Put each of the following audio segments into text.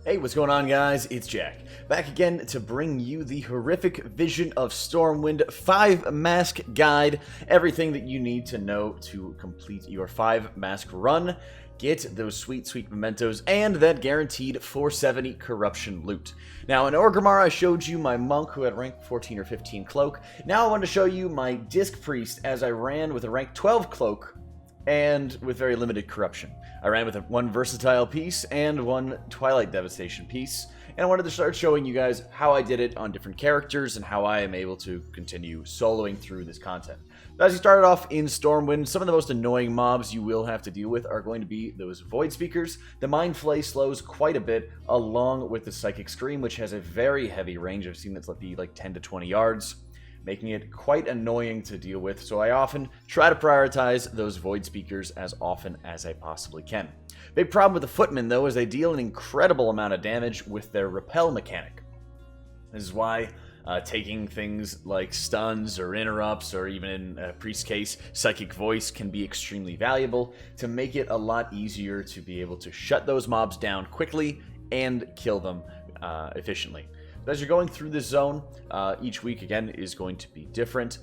Hey, what's going on, guys? It's Jack, back again to bring you the horrific vision of Stormwind 5-mask guide. Everything that you need to know to complete your 5-mask run, get those sweet mementos, and that guaranteed 470 corruption loot. Now, in Orgrimmar, I showed you my monk who had rank 14 or 15 cloak. Now I want to show you my disc priest as I ran with a rank 12 cloak and with very limited corruption. I ran with one versatile piece and one Twilight Devastation piece, and I wanted to start showing you guys how I did it on different characters and how I am able to continue soloing through this content. As you started off in Stormwind, some of the most annoying mobs you will have to deal with are going to be those Void Speakers. The Mind Flay slows quite a bit, along with the Psychic Scream, which has a very heavy range. I've seen that's like 10 to 20 yards. Making it quite annoying to deal with, so I often try to prioritize those Void Speakers as often as I possibly can. Big problem with the Footmen, though, is they deal an incredible amount of damage with their repel mechanic. This is why taking things like stuns or interrupts, or even in a priest case, Psychic Voice can be extremely valuable to make it a lot easier to be able to shut those mobs down quickly and kill them efficiently. As you're going through this zone, each week, again, is going to be different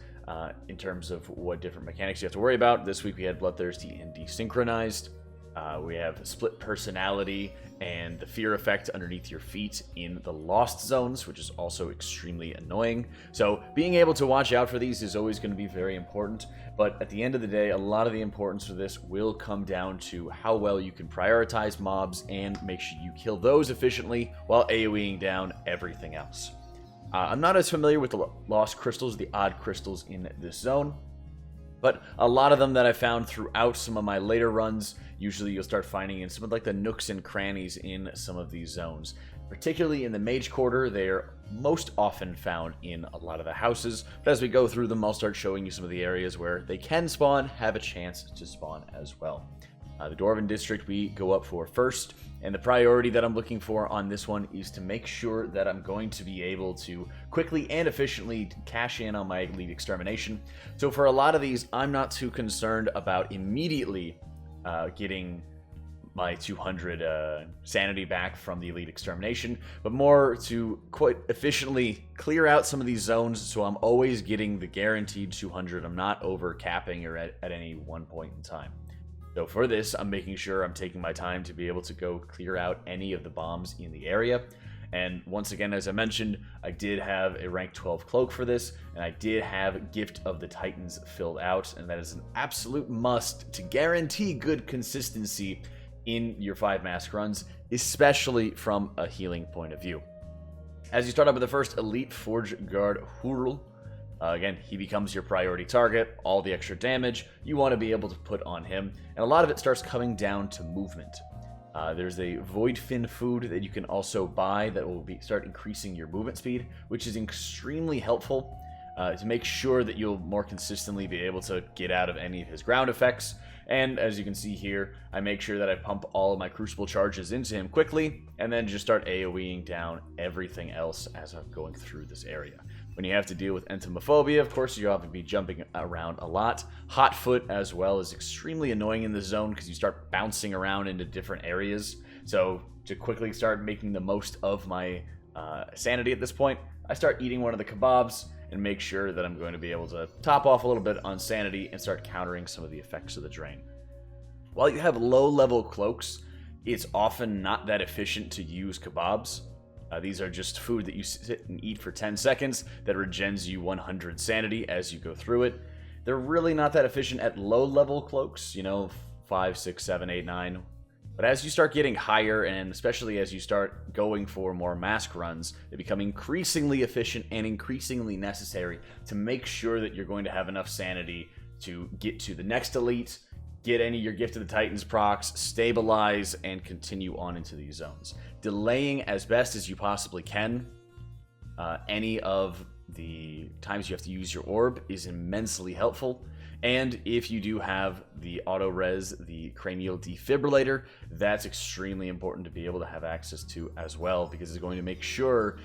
in terms of what different mechanics you have to worry about. This week we had Bloodthirsty and Desynchronized. We have Split Personality and the Fear Effect underneath your feet in the Lost Zones, which is also extremely annoying. So being able to watch out for these is always going to be very important, but at the end of the day, a lot of the importance for this will come down to how well you can prioritize mobs and make sure you kill those efficiently while AoEing down everything else. I'm not as familiar with the Lost Crystals, the odd crystals in this zone, but a lot of them that I found throughout some of my later runs, usually you'll start finding in some of like the nooks and crannies in some of these zones. Particularly in the Mage Quarter, they're most often found in a lot of the houses, but as we go through them, I'll start showing you some of the areas where they can spawn, have a chance to spawn as well. The Dwarven District we go up for first, and the priority that I'm looking for on this one is to make sure that I'm going to be able to quickly and efficiently cash in on my Elite Extermination. So for a lot of these, I'm not too concerned about immediately getting my 200 sanity back from the Elite Extermination, but more to quite efficiently clear out some of these zones so I'm always getting the guaranteed 200. I'm not over capping or at any one point in time. So for this, I'm making sure I'm taking my time to be able to go clear out any of the bombs in the area. And once again, as I mentioned, I did have a rank 12 cloak for this, and I did have Gift of the Titans filled out, and that is an absolute must to guarantee good consistency in your 5-mask runs, especially from a healing point of view. As you start up with the first Elite Forge Guard Hurl, again, he becomes your priority target. All the extra damage you want to be able to put on him, and a lot of it starts coming down to movement. There's a Void Fin food that you can also buy that will start increasing your movement speed, which is extremely helpful to make sure that you'll more consistently be able to get out of any of his ground effects. And as you can see here, I make sure that I pump all of my Crucible charges into him quickly, and then just start AoEing down everything else as I'm going through this area. When you have to deal with entomophobia, of course, you have to be jumping around a lot. Hot Foot as well is extremely annoying in this zone because you start bouncing around into different areas. So to quickly start making the most of my sanity at this point, I start eating one of the kebabs and make sure that I'm going to be able to top off a little bit on sanity and start countering some of the effects of the drain. While you have low-level cloaks, it's often not that efficient to use kebabs. These are just food that you sit and eat for 10 seconds that regens you 100 sanity as you go through it. They're really not that efficient at low-level cloaks, 5, 6, 7, 8, 9. But as you start getting higher, and especially as you start going for more mask runs, they become increasingly efficient and increasingly necessary to make sure that you're going to have enough sanity to get to the next elite, get any of your Gift of the Titans procs, stabilize, and continue on into these zones. Delaying as best as you possibly can any of the times you have to use your orb is immensely helpful. And if you do have the auto-res, the cranial defibrillator, that's extremely important to be able to have access to as well, because it's going to make sure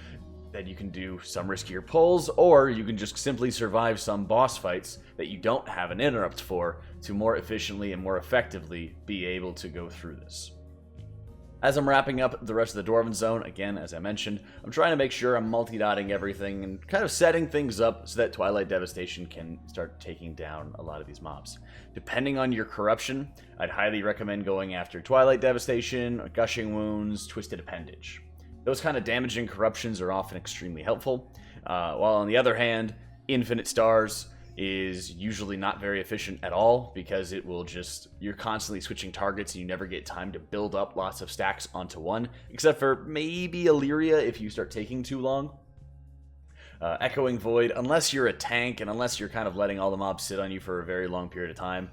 that you can do some riskier pulls, or you can just simply survive some boss fights that you don't have an interrupt for to more efficiently and more effectively be able to go through this. As I'm wrapping up the rest of the Dwarven Zone, again, as I mentioned, I'm trying to make sure I'm multi-dotting everything and kind of setting things up so that Twilight Devastation can start taking down a lot of these mobs. Depending on your corruption, I'd highly recommend going after Twilight Devastation, Gushing Wounds, Twisted Appendage. Those kind of damaging corruptions are often extremely helpful, while on the other hand, Infinite Stars is usually not very efficient at all because it will just, you're constantly switching targets and you never get time to build up lots of stacks onto one, except for maybe Illyria if you start taking too long. Echoing Void, unless you're a tank and unless you're kind of letting all the mobs sit on you for a very long period of time,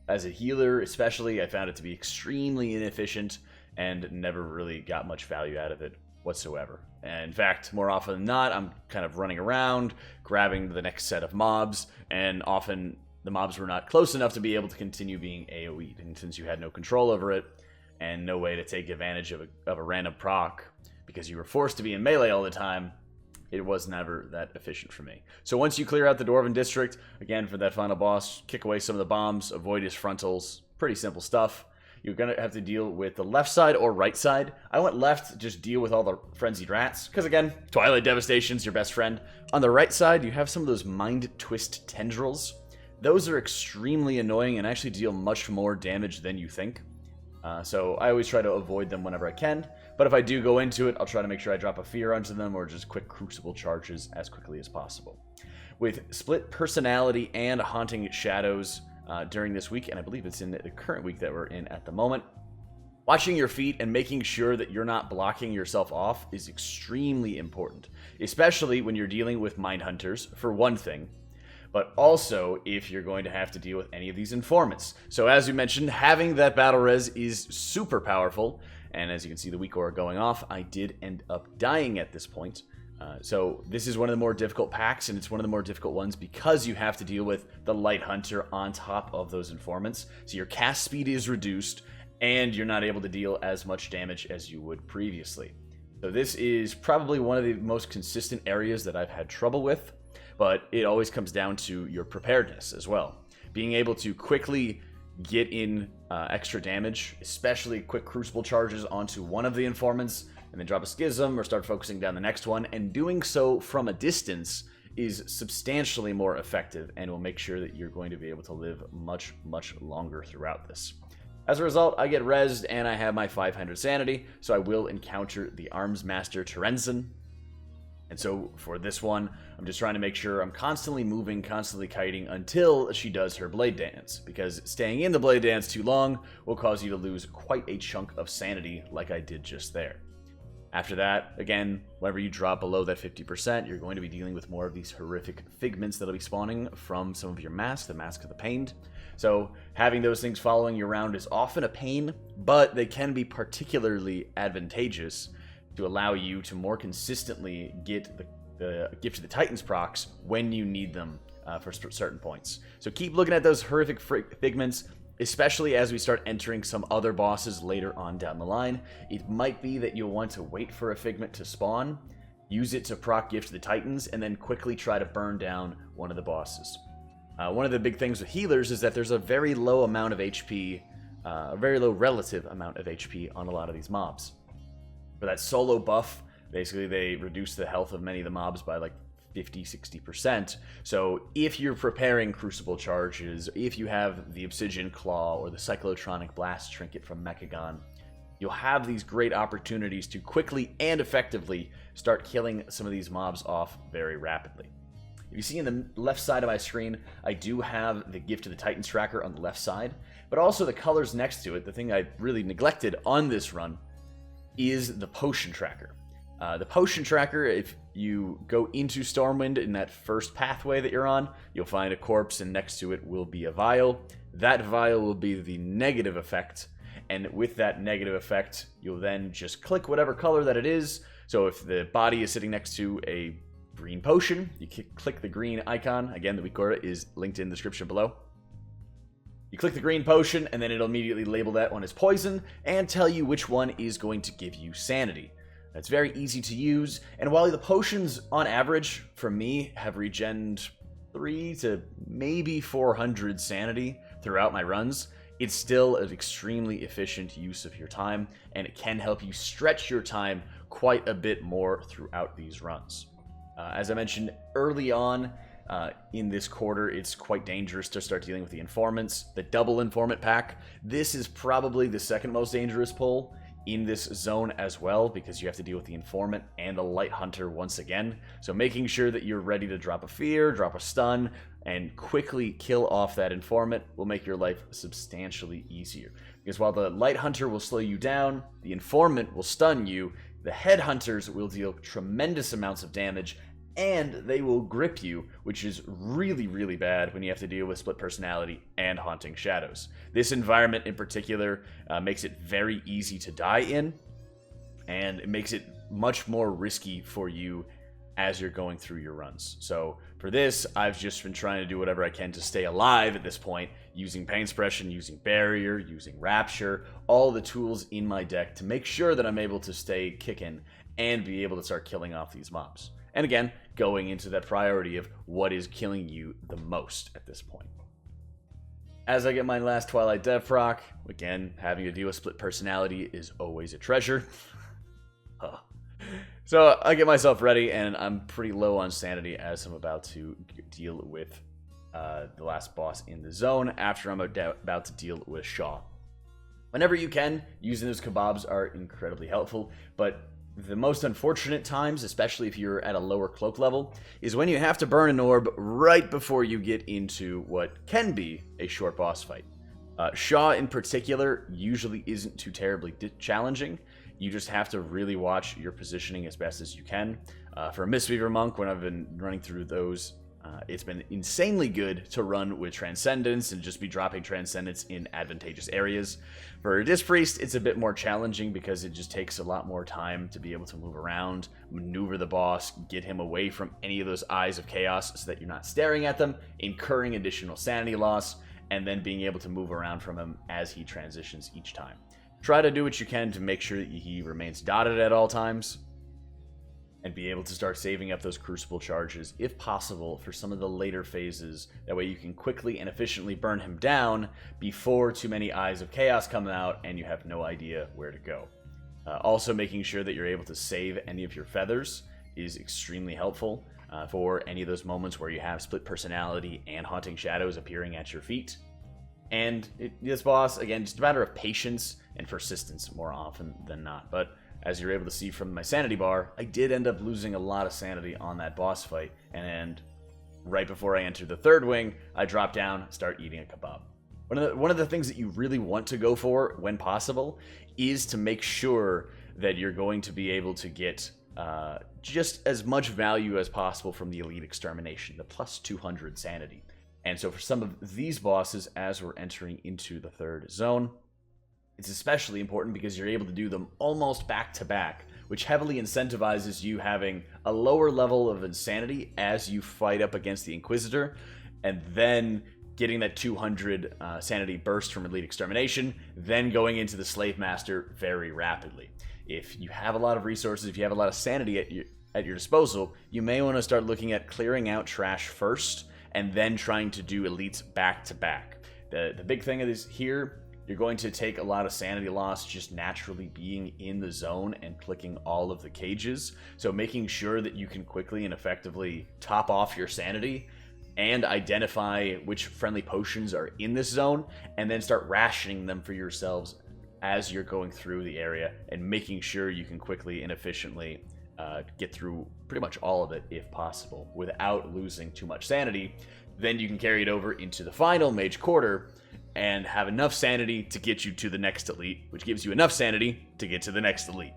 as a healer especially, I found it to be extremely inefficient and never really got much value out of it whatsoever. And in fact, more often than not, I'm kind of running around, grabbing the next set of mobs, and often the mobs were not close enough to be able to continue being AoE'd. And since you had no control over it, and no way to take advantage of a random proc, because you were forced to be in melee all the time, it was never that efficient for me. So once you clear out the Dwarven District, again, for that final boss, kick away some of the bombs, avoid his frontals, pretty simple stuff. You're going to have to deal with the left side or right side. I went left to just deal with all the frenzied rats, because again, Twilight Devastation's your best friend. On the right side, you have some of those Mind Twist tendrils. Those are extremely annoying and actually deal much more damage than you think. So I always try to avoid them whenever I can. But if I do go into it, I'll try to make sure I drop a fear onto them or just quick crucible charges as quickly as possible. With Split Personality and Haunting Shadows during this week, and I believe it's in the current week that we're in at the moment, watching your feet and making sure that you're not blocking yourself off is extremely important, especially when you're dealing with Mind Hunters, for one thing, but also if you're going to have to deal with any of these informants. So as we mentioned, having that battle res is super powerful, and as you can see the weak aura going off, I did end up dying at this point. So this is one of the more difficult packs, and it's one of the more difficult ones because you have to deal with the Light Hunter on top of those informants. So your cast speed is reduced, and you're not able to deal as much damage as you would previously. So this is probably one of the most consistent areas that I've had trouble with, but it always comes down to your preparedness as well. Being able to quickly get in extra damage, especially quick crucible charges onto one of the informants, and then drop a schism or start focusing down the next one, and doing so from a distance is substantially more effective and will make sure that you're going to be able to live much, much longer throughout this. As a result, I get rezzed and I have my 500 sanity, so I will encounter the Arms Master Terenzen. And so for this one, I'm just trying to make sure I'm constantly moving, constantly kiting until she does her Blade Dance, because staying in the Blade Dance too long will cause you to lose quite a chunk of sanity like I did just there. After that, again, whenever you drop below that 50%, you're going to be dealing with more of these horrific figments that'll be spawning from some of your masks, the Mask of the Pained. So having those things following you around is often a pain, but they can be particularly advantageous to allow you to more consistently get the Gift of the Titans procs when you need them for certain points. So keep looking at those horrific figments, especially as we start entering some other bosses later on down the line. It might be that you'll want to wait for a figment to spawn, use it to proc Gift of the Titans, and then quickly try to burn down one of the bosses. One of the big things with healers is that there's a very low amount of HP, a very low relative amount of HP on a lot of these mobs. For that solo buff, basically they reduce the health of many of the mobs by like 50-60%. So if you're preparing crucible charges, if you have the Obsidian Claw or the Cyclotronic Blast trinket from Mechagon, you'll have these great opportunities to quickly and effectively start killing some of these mobs off very rapidly. If you see in the left side of my screen, I do have the Gift of the Titans tracker on the left side, but also the colors next to it. The thing I really neglected on this run is the potion tracker. The potion tracker, if you go into Stormwind in that first pathway that you're on, you'll find a corpse, and next to it will be a vial. That vial will be the negative effect, and with that negative effect, you'll then just click whatever color that it is. So if the body is sitting next to a green potion, you click the green icon. Again, the weakauras is linked in the description below. You click the green potion, and then it'll immediately label that one as poison and tell you which one is going to give you sanity. That's very easy to use, and while the potions, on average, for me, have regened 300 to maybe 400 sanity throughout my runs, it's still an extremely efficient use of your time, and it can help you stretch your time quite a bit more throughout these runs. As I mentioned early on, in this quarter, it's quite dangerous to start dealing with the informants. The double informant pack, this is probably the second most dangerous pull in this zone as well, because you have to deal with the informant and the light hunter once again. So making sure that you're ready to drop a fear, drop a stun, and quickly kill off that informant will make your life substantially easier. Because while the light hunter will slow you down, the informant will stun you, the headhunters will deal tremendous amounts of damage, and they will grip you, which is really, really bad when you have to deal with split personality and haunting shadows. This environment in particular makes it very easy to die in, and it makes it much more risky for you as you're going through your runs. So for this, I've just been trying to do whatever I can to stay alive at this point, using Pain Suppression, using Barrier, using Rapture, all the tools in my deck to make sure that I'm able to stay kicking and be able to start killing off these mobs. And again, going into that priority of what is killing you the most at this point. As I get my last Twilight Dev proc, again, having to deal with split personality is always a treasure. So I get myself ready, and I'm pretty low on sanity as I'm about to deal with the last boss in the zone after I'm about to deal with Shaw. Whenever you can, using those kebabs are incredibly helpful, but the most unfortunate times, especially if you're at a lower cloak level, is when you have to burn an orb right before you get into what can be a short boss fight. Shaw in particular usually isn't too terribly challenging. You just have to really watch your positioning as best as you can. For a Mistweaver Monk, when I've been running through those, it's been insanely good to run with Transcendence and just be dropping Transcendence in advantageous areas. For a Disc Priest, it's a bit more challenging because it just takes a lot more time to be able to move around, maneuver the boss, get him away from any of those Eyes of Chaos so that you're not staring at them, incurring additional sanity loss, and then being able to move around from him as he transitions each time. Try to do what you can to make sure that he remains dotted at all times, and be able to start saving up those Crucible charges, if possible, for some of the later phases. That way you can quickly and efficiently burn him down before too many Eyes of Chaos come out and you have no idea where to go. Also making sure that you're able to save any of your feathers is extremely helpful for any of those moments where you have split personality and haunting shadows appearing at your feet. And this boss, again, just a matter of patience and persistence more often than not. But as you're able to see from my sanity bar, I did end up losing a lot of sanity on that boss fight, and right before I enter the third wing, I drop down, start eating a kebab. One of the things that you really want to go for, when possible, is to make sure that you're going to be able to get just as much value as possible from the Elite Extermination, the plus 200 sanity. And so for some of these bosses, as we're entering into the third zone, it's especially important because you're able to do them almost back to back, which heavily incentivizes you having a lower level of insanity as you fight up against the Inquisitor, and then getting that 200 sanity burst from Elite Extermination, then going into the Slave Master very rapidly. If you have a lot of resources, if you have a lot of sanity at your disposal, you may want to start looking at clearing out trash first, and then trying to do elites back to back. The big thing is here, you're going to take a lot of sanity loss just naturally being in the zone and clicking all of the cages. So making sure that you can quickly and effectively top off your sanity and identify which friendly potions are in this zone, and then start rationing them for yourselves as you're going through the area, and making sure you can quickly and efficiently get through pretty much all of it if possible without losing too much sanity. Then you can carry it over into the final Mage Quarter and have enough sanity to get you to the next elite, which gives you enough sanity to get to the next elite.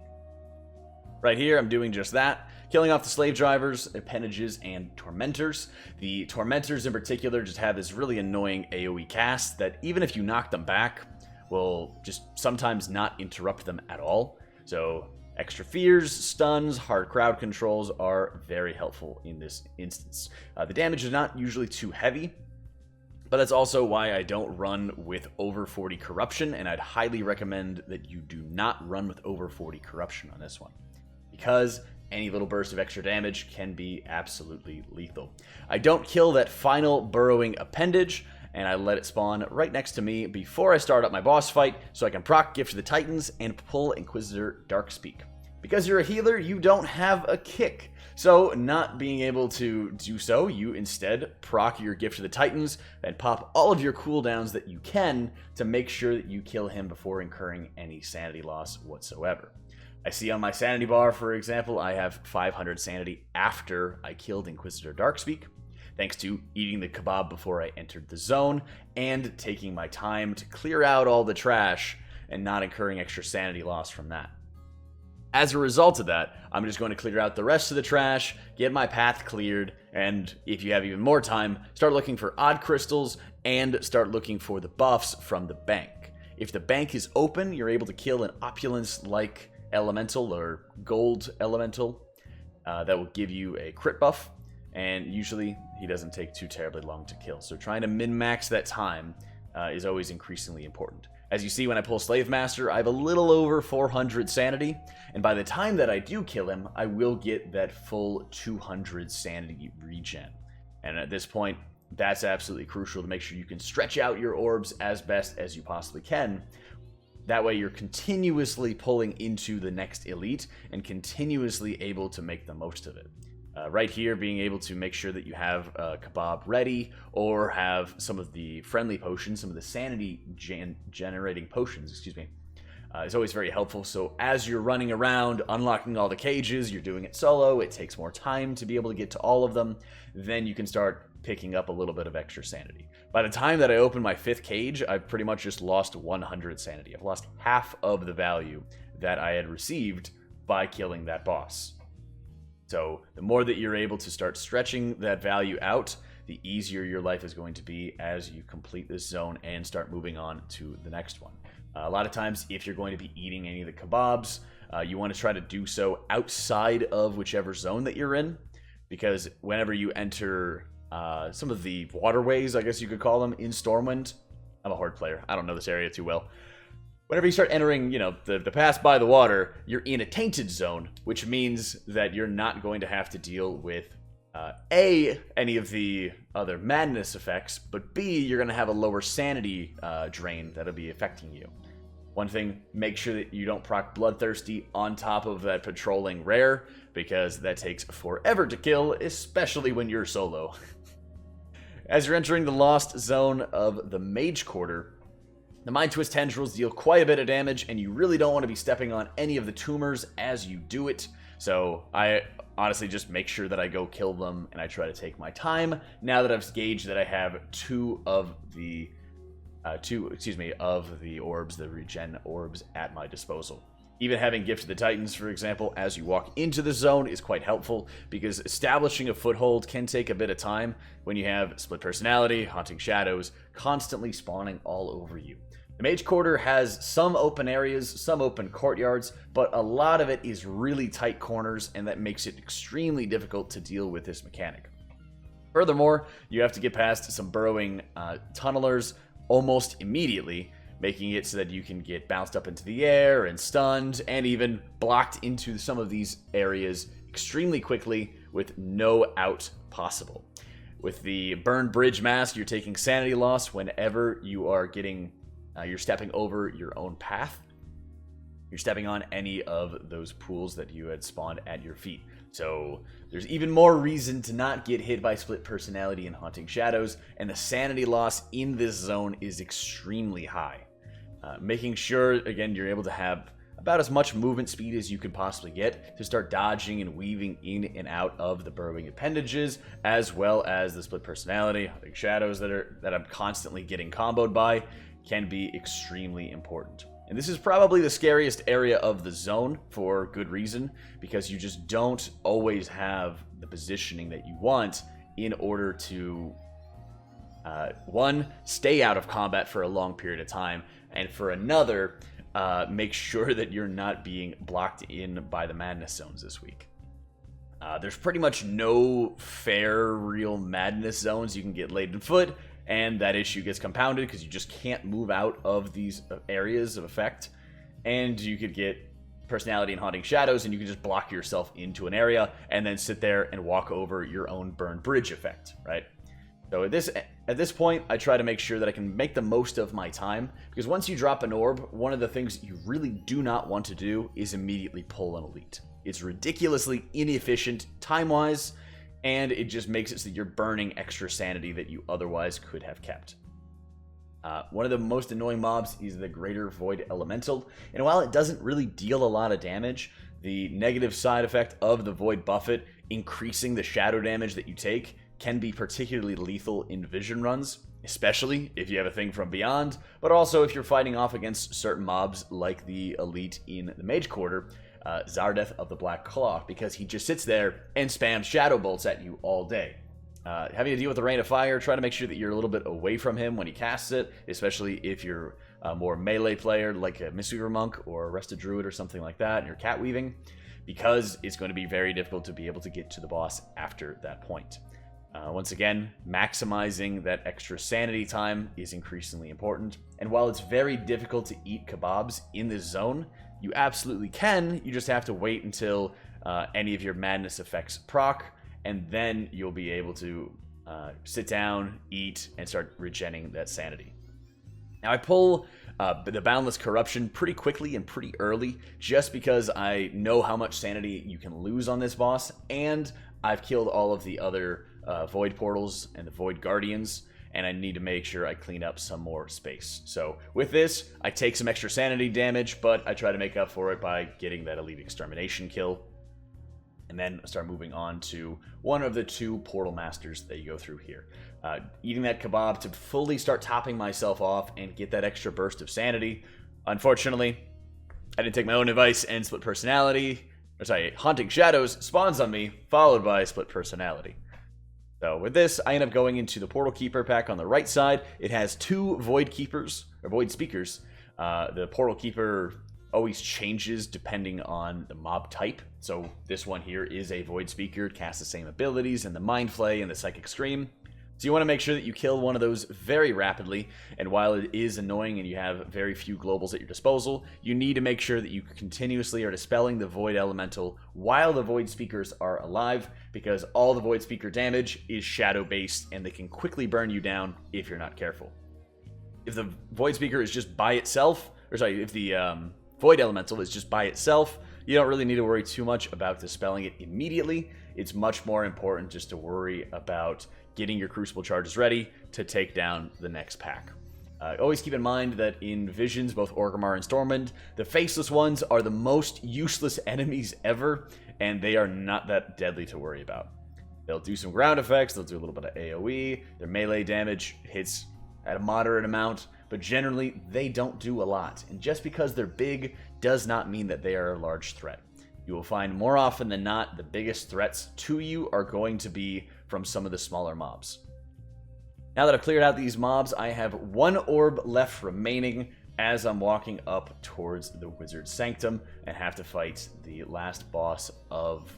Right here, I'm doing just that, killing off the slave drivers, appendages, and tormentors. The tormentors in particular just have this really annoying AoE cast that even if you knock them back, will just sometimes not interrupt them at all. So extra fears, stuns, hard crowd controls are very helpful in this instance. The damage is not usually too heavy, but that's also why I don't run with over 40 corruption, and I'd highly recommend that you do not run with over 40 corruption on this one, because any little burst of extra damage can be absolutely lethal. I don't kill that final burrowing appendage, and I let it spawn right next to me before I start up my boss fight, so I can proc Gift of the Titans and pull Inquisitor Darkspeak. Because you're a healer, you don't have a kick. So, not being able to do so, you instead proc your Gift of the Titans and pop all of your cooldowns that you can to make sure that you kill him before incurring any sanity loss whatsoever. I see on my sanity bar, for example, I have 500 sanity after I killed Inquisitor Darkspeak, thanks to eating the kebab before I entered the zone and taking my time to clear out all the trash and not incurring extra sanity loss from that. As a result of that, I'm just going to clear out the rest of the trash, get my path cleared, and if you have even more time, start looking for odd crystals and start looking for the buffs from the bank. If the bank is open, you're able to kill an opulence-like elemental or gold elemental that will give you a crit buff, and usually he doesn't take too terribly long to kill. So trying to min-max that time is always increasingly important. As you see, when I pull Slave Master, I have a little over 400 sanity, and by the time that I do kill him, I will get that full 200 sanity regen. And at this point, that's absolutely crucial to make sure you can stretch out your orbs as best as you possibly can. That way you're continuously pulling into the next elite and continuously able to make the most of it. Right here, being able to make sure that you have a kebab ready or have some of the friendly potions, some of the sanity generating potions, is always very helpful. So as you're running around, unlocking all the cages, you're doing it solo, it takes more time to be able to get to all of them, then you can start picking up a little bit of extra sanity. By the time that I open my 5th cage, I've pretty much just lost 100 sanity. I've lost half of the value that I had received by killing that boss. So the more that you're able to start stretching that value out, the easier your life is going to be as you complete this zone and start moving on to the next one. A lot of times, if you're going to be eating any of the kebabs, you want to try to do so outside of whichever zone that you're in, because whenever you enter some of the waterways, I guess you could call them, in Stormwind, I'm a horde player, I don't know this area too well. Whenever you start entering, the pass by the water, you're in a tainted zone, which means that you're not going to have to deal with, A, any of the other madness effects, but B, you're going to have a lower sanity drain that'll be affecting you. One thing, make sure that you don't proc Bloodthirsty on top of that patrolling rare, because that takes forever to kill, especially when you're solo. As you're entering the lost zone of the Mage Quarter, the Mind Twist tendrils deal quite a bit of damage, and you really don't want to be stepping on any of the tumors as you do it. So I honestly just make sure that I go kill them, and I try to take my time now that I've gauged that I have two of the orbs, the regen orbs, at my disposal. Even having Gift of the Titans, for example, as you walk into the zone is quite helpful, because establishing a foothold can take a bit of time when you have Split Personality, Haunting Shadows, constantly spawning all over you. The Mage Quarter has some open areas, some open courtyards, but a lot of it is really tight corners, and that makes it extremely difficult to deal with this mechanic. Furthermore, you have to get past some burrowing tunnelers almost immediately, making it so that you can get bounced up into the air and stunned and even blocked into some of these areas extremely quickly with no out possible. With the Burn Bridge Mask, you're taking sanity loss whenever you are getting, you're stepping over your own path. You're stepping on any of those pools that you had spawned at your feet. So there's even more reason to not get hit by Split Personality and Haunting Shadows, and the sanity loss in this zone is extremely high. Making sure, again, you're able to have about as much movement speed as you could possibly get to start dodging and weaving in and out of the burrowing appendages, as well as the Split Personality, Haunting Shadows that I'm constantly getting comboed by, can be extremely important. And this is probably the scariest area of the zone for good reason, because you just don't always have the positioning that you want in order to, one, stay out of combat for a long period of time, and for another, make sure that you're not being blocked in by the madness zones this week. There's pretty much no fair, real madness zones. You can get laid in foot, and that issue gets compounded because you just can't move out of these areas of effect. And you could get Personality and Haunting Shadows, and you can just block yourself into an area and then sit there and walk over your own Burn Bridge effect, right? So At this point, I try to make sure that I can make the most of my time, because once you drop an orb, one of the things you really do not want to do is immediately pull an elite. It's ridiculously inefficient time-wise, and it just makes it so that you're burning extra sanity that you otherwise could have kept. One of the most annoying mobs is the Greater Void Elemental, and while it doesn't really deal a lot of damage, the negative side effect of the Void Buffet, increasing the shadow damage that you take, can be particularly lethal in vision runs, especially if you have a thing from beyond, but also if you're fighting off against certain mobs like the elite in the Mage Quarter, Zardeth of the Black Claw, because he just sits there and spams shadow bolts at you all day. Having to deal with the Rain of Fire, try to make sure that you're a little bit away from him when he casts it, especially if you're a more melee player like a Mistweaver Monk or a Rested Druid or something like that, and you're cat weaving, because it's going to be very difficult to be able to get to the boss after that point. Once again, maximizing that extra sanity time is increasingly important, and while it's very difficult to eat kebabs in this zone, you absolutely can. You just have to wait until any of your madness effects proc, and then you'll be able to sit down, eat, and start regenning that sanity. Now, I pull the Boundless Corruption pretty quickly and pretty early, just because I know how much sanity you can lose on this boss, and I've killed all of the other Void Portals and the Void Guardians, and I need to make sure I clean up some more space. So with this, I take some extra sanity damage, but I try to make up for it by getting that Elite Extermination kill, and then start moving on to one of the two Portal Masters that you go through here. Eating that kebab to fully start topping myself off and get that extra burst of sanity. Unfortunately, I didn't take my own advice, and Split Personality, Haunting Shadows spawns on me, followed by Split Personality. So with this, I end up going into the Portal Keeper pack on the right side. It has two Void Keepers, or Void Speakers. The Portal Keeper always changes depending on the mob type. So this one here is a Void Speaker. It casts the same abilities and the Mind Flay and the Psychic Scream. So you want to make sure that you kill one of those very rapidly, and while it is annoying and you have very few globals at your disposal, you need to make sure that you continuously are dispelling the Void Elemental while the Void Speakers are alive, because all the Void Speaker damage is shadow-based, and they can quickly burn you down if you're not careful. If the Void Speaker is just by itself, if the Void Elemental is just by itself, you don't really need to worry too much about dispelling it immediately. It's much more important just to worry about getting your Crucible charges ready to take down the next pack. Always keep in mind that in Visions, both Orgrimmar and Stormwind, the Faceless ones are the most useless enemies ever, and they are not that deadly to worry about. They'll do some ground effects, they'll do a little bit of AoE, their melee damage hits at a moderate amount, but generally they don't do a lot, and just because they're big does not mean that they are a large threat. You will find more often than not the biggest threats to you are going to be from some of the smaller mobs. Now that I've cleared out these mobs, I have one orb left remaining as I'm walking up towards the Wizard's Sanctum and have to fight the last boss of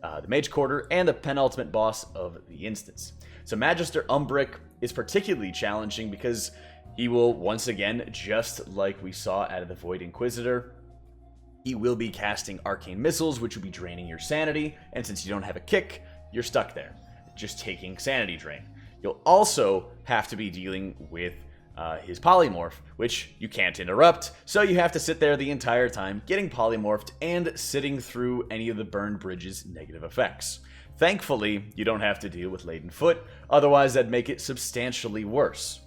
the Mage Quarter and the penultimate boss of the instance. So Magister Umbric is particularly challenging because he will, once again, just like we saw out of the Void Inquisitor, he will be casting Arcane Missiles, which will be draining your sanity, and since you don't have a kick, you're stuck there, just taking sanity drain. You'll also have to be dealing with his Polymorph, which you can't interrupt, so you have to sit there the entire time, getting polymorphed and sitting through any of the Burned Bridge's negative effects. Thankfully, you don't have to deal with Laden Foot, otherwise that'd make it substantially worse.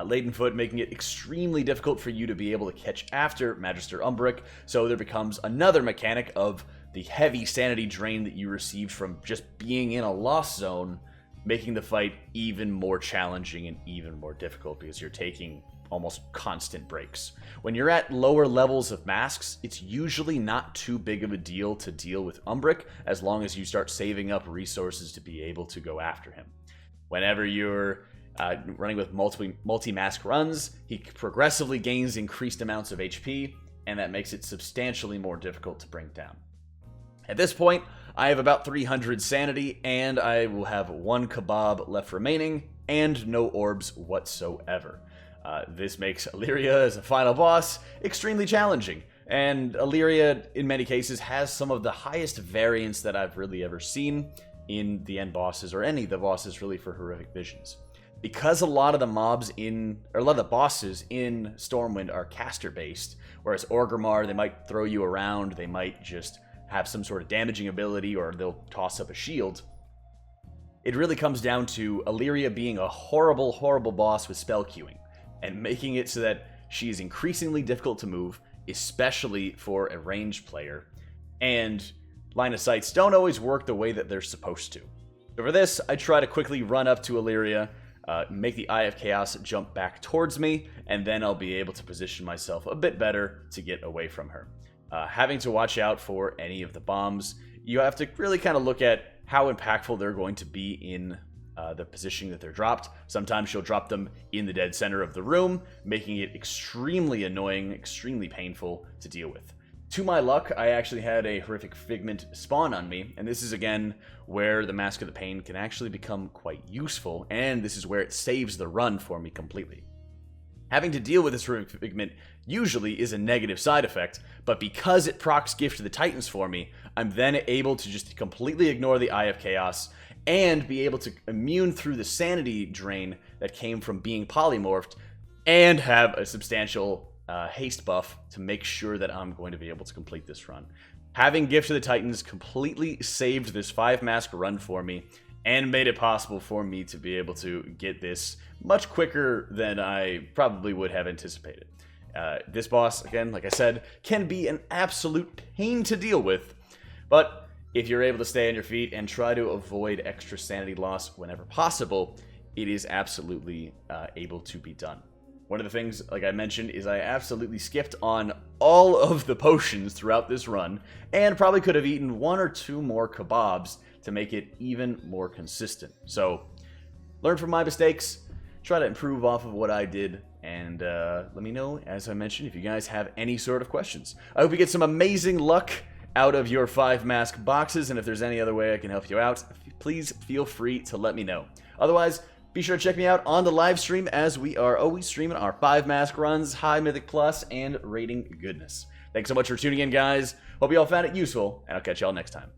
Laden Foot making it extremely difficult for you to be able to catch after Magister Umbric, so there becomes another mechanic of the heavy sanity drain that you received from just being in a lost zone, making the fight even more challenging and even more difficult because you're taking almost constant breaks. When you're at lower levels of masks, it's usually not too big of a deal to deal with Umbric as long as you start saving up resources to be able to go after him. Whenever you're running with multi-mask runs, he progressively gains increased amounts of HP, and that makes it substantially more difficult to bring down. At this point, I have about 300 sanity, and I will have one kebab left remaining, and no orbs whatsoever. This makes Illyria as a final boss extremely challenging, and Illyria, in many cases, has some of the highest variance that I've really ever seen. in the end bosses, or any of the bosses really, for horrific visions. Because a lot of the bosses in Stormwind are caster based, whereas Orgrimmar, they might throw you around, they might just have some sort of damaging ability, or they'll toss up a shield. It really comes down to Illyria being a horrible, horrible boss with spell queuing, and making it so that she is increasingly difficult to move, especially for a ranged player, and line of sights don't always work the way that they're supposed to. So for this, I try to quickly run up to Illyria, make the Eye of Chaos jump back towards me, and then I'll be able to position myself a bit better to get away from her. Having to watch out for any of the bombs, you have to really kind of look at how impactful they're going to be in the positioning that they're dropped. Sometimes she'll drop them in the dead center of the room, making it extremely annoying, extremely painful to deal with. To my luck, I actually had a horrific figment spawn on me, and this is again where the Mask of the Pain can actually become quite useful, and this is where it saves the run for me completely. Having to deal with this horrific figment usually is a negative side effect, but because it procs Gift to the Titans for me, I'm then able to just completely ignore the Eye of Chaos and be able to immune through the sanity drain that came from being polymorphed, and have a substantial haste buff to make sure that I'm going to be able to complete this run. Having Gift to the Titans completely saved this 5-mask run for me, and made it possible for me to be able to get this much quicker than I probably would have anticipated. This boss, again, like I said, can be an absolute pain to deal with, but if you're able to stay on your feet and try to avoid extra sanity loss whenever possible, it is absolutely able to be done. One of the things, like I mentioned, is I absolutely skipped on all of the potions throughout this run, and probably could have eaten 1 or 2 more kebabs to make it even more consistent. So, learn from my mistakes, try to improve off of what I did, and let me know, as I mentioned, if you guys have any sort of questions. I hope you get some amazing luck out of your 5-mask boxes, and if there's any other way I can help you out, please feel free to let me know. Otherwise, be sure to check me out on the live stream, as we are always streaming our 5-mask runs, high Mythic Plus, and rating goodness. Thanks so much for tuning in, guys. Hope you all found it useful, and I'll catch y'all next time.